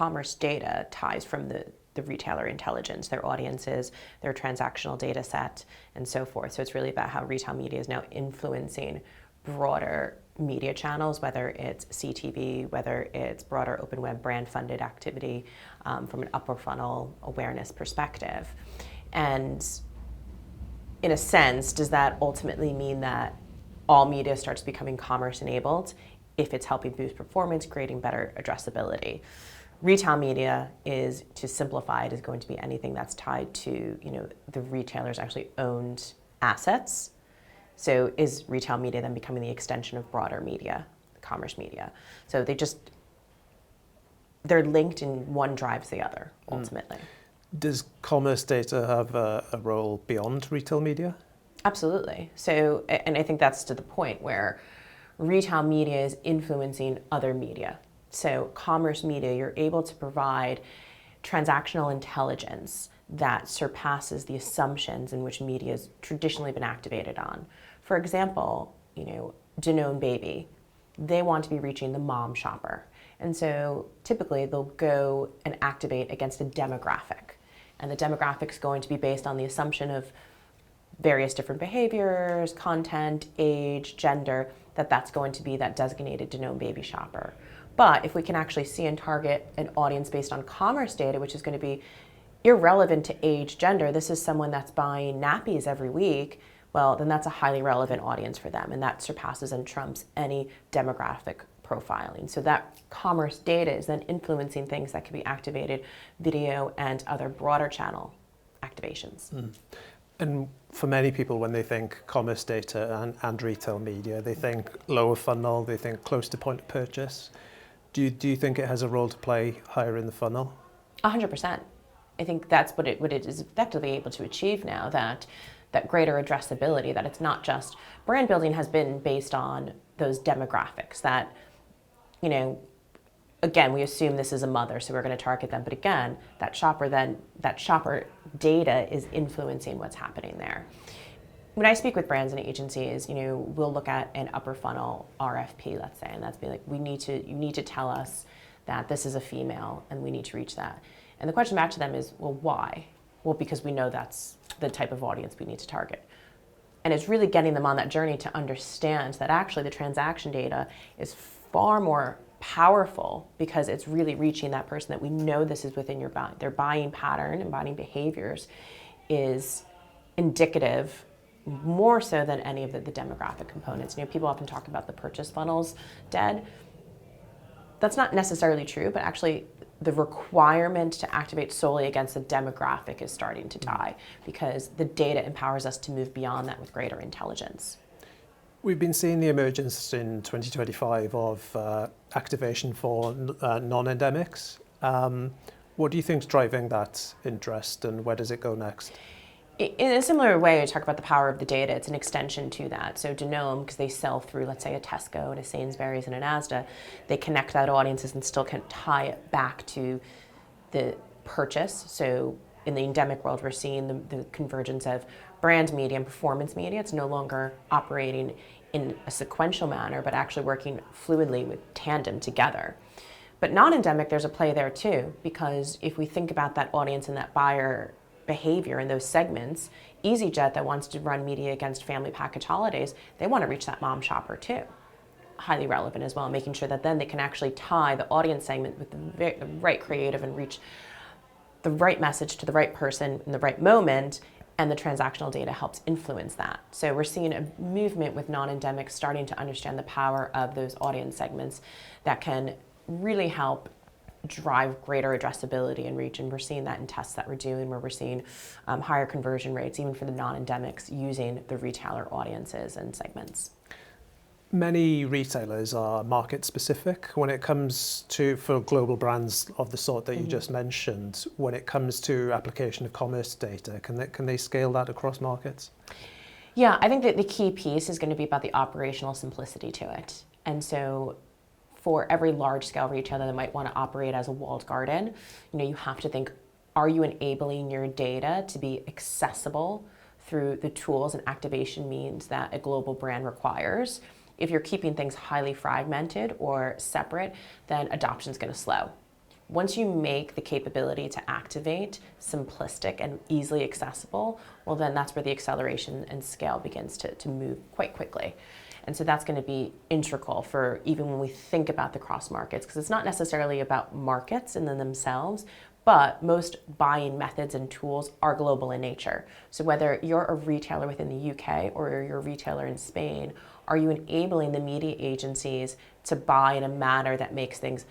commerce data ties from the retailer intelligence, their audiences, their transactional data set, and so forth. So it's really about how retail media is now influencing broader media channels, whether it's CTV, whether it's broader open web brand funded activity from an upper funnel awareness perspective. And in a sense, does that ultimately mean that all media starts becoming commerce enabled if it's helping boost performance, creating better addressability? Retail media is, to simplify it, is going to be anything that's tied to, the retailer's actually owned assets. So is retail media then becoming the extension of broader media, commerce media? So they're linked and one drives the other, ultimately. Does commerce data have a role beyond retail media? Absolutely. So, and I think that's to the point where retail media is influencing other media. So commerce media, you're able to provide transactional intelligence that surpasses the assumptions in which media has traditionally been activated on. For example, Danone Baby, they want to be reaching the mom shopper. And so typically they'll go and activate against a demographic. And the demographic is going to be based on the assumption of various different behaviors, content, age, gender, that's going to be that designated Danone Baby shopper. But if we can actually see and target an audience based on commerce data, which is going to be irrelevant to age, gender, this is someone that's buying nappies every week, well, then that's a highly relevant audience for them. And that surpasses and trumps any demographic profiling. So that commerce data is then influencing things that can be activated, video and other broader channel activations. And for many people, when they think commerce data and retail media, they think lower funnel, they think close to point of purchase. Do you think it has a role to play higher in the funnel? 100%. I think that's what it is effectively able to achieve now, that greater addressability, that it's not just brand building has been based on those demographics that, again, we assume this is a mother, so we're going to target them. But again, that shopper data is influencing what's happening there. When I speak with brands and agencies, we'll look at an upper funnel RFP, let's say, and that's be like, you need to tell us that this is a female and we need to reach that. And the question back to them is, well, why? Well, because we know that's the type of audience we need to target. And it's really getting them on that journey to understand that actually the transaction data is far more powerful because it's really reaching that person that we know this is within their buying pattern and buying behaviors is indicative more so than any of the demographic components. People often talk about the purchase funnels dead. That's not necessarily true, but actually the requirement to activate solely against the demographic is starting to die because the data empowers us to move beyond that with greater intelligence. We've been seeing the emergence in 2025 of activation for non-endemics. What do you think is driving that interest and where does it go next? In a similar way, I talk about the power of the data. It's an extension to that. So Danone, because they sell through, let's say, a Tesco and a Sainsbury's and an Asda, they connect that audiences and still can tie it back to the purchase. So in the endemic world, we're seeing the convergence of brand media and performance media. It's no longer operating in a sequential manner, but actually working fluidly with tandem together. But non-endemic, there's a play there too, because if we think about that audience and that buyer behavior in those segments, EasyJet that wants to run media against family package holidays, they want to reach that mom shopper too. Highly relevant as well, making sure that then they can actually tie the audience segment with the right creative and reach the right message to the right person in the right moment, and the transactional data helps influence that. So we're seeing a movement with non-endemic starting to understand the power of those audience segments that can really help drive greater addressability and reach. And we're seeing that in tests that we're doing where we're seeing higher conversion rates, even for the non-endemics, using the retailer audiences and segments. Many retailers are market specific when it comes to, for global brands of the sort that you just mentioned, when it comes to application of commerce data, can they scale that across markets? Yeah, I think that the key piece is going to be about the operational simplicity to it. And so for every large scale retailer that might want to operate as a walled garden, you have to think, are you enabling your data to be accessible through the tools and activation means that a global brand requires? If you're keeping things highly fragmented or separate, then adoption is going to slow. Once you make the capability to activate simplistic and easily accessible, well, then that's where the acceleration and scale begins to move quite quickly. And so that's going to be integral for even when we think about the cross markets, because it's not necessarily about markets in themselves, but most buying methods and tools are global in nature. So whether you're a retailer within the UK or you're a retailer in Spain, are you enabling the media agencies to buy in a manner that makes things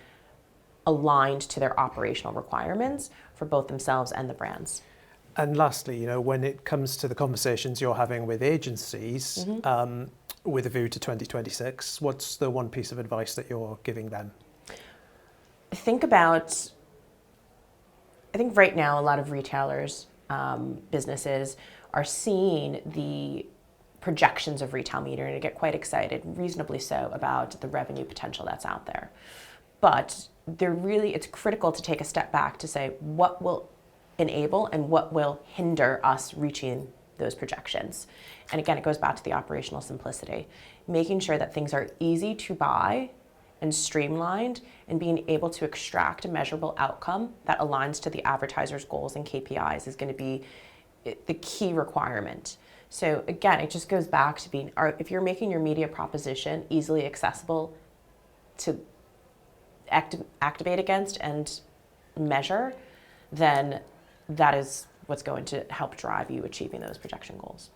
aligned to their operational requirements for both themselves and the brands? And lastly, you know, when it comes to the conversations you're having with agencies, with a view to 2026, what's the one piece of advice that you're giving them? I think right now a lot of retailers, businesses are seeing the projections of retail media and get quite excited, reasonably so, about the revenue potential that's out there. But it's critical to take a step back to say what will enable and what will hinder us reaching those projections. And again, it goes back to the operational simplicity, making sure that things are easy to buy and streamlined, and being able to extract a measurable outcome that aligns to the advertiser's goals and KPIs is going to be the key requirement. So again, it just goes back to if you're making your media proposition easily accessible to activate against and measure, then that is what's going to help drive you achieving those projection goals.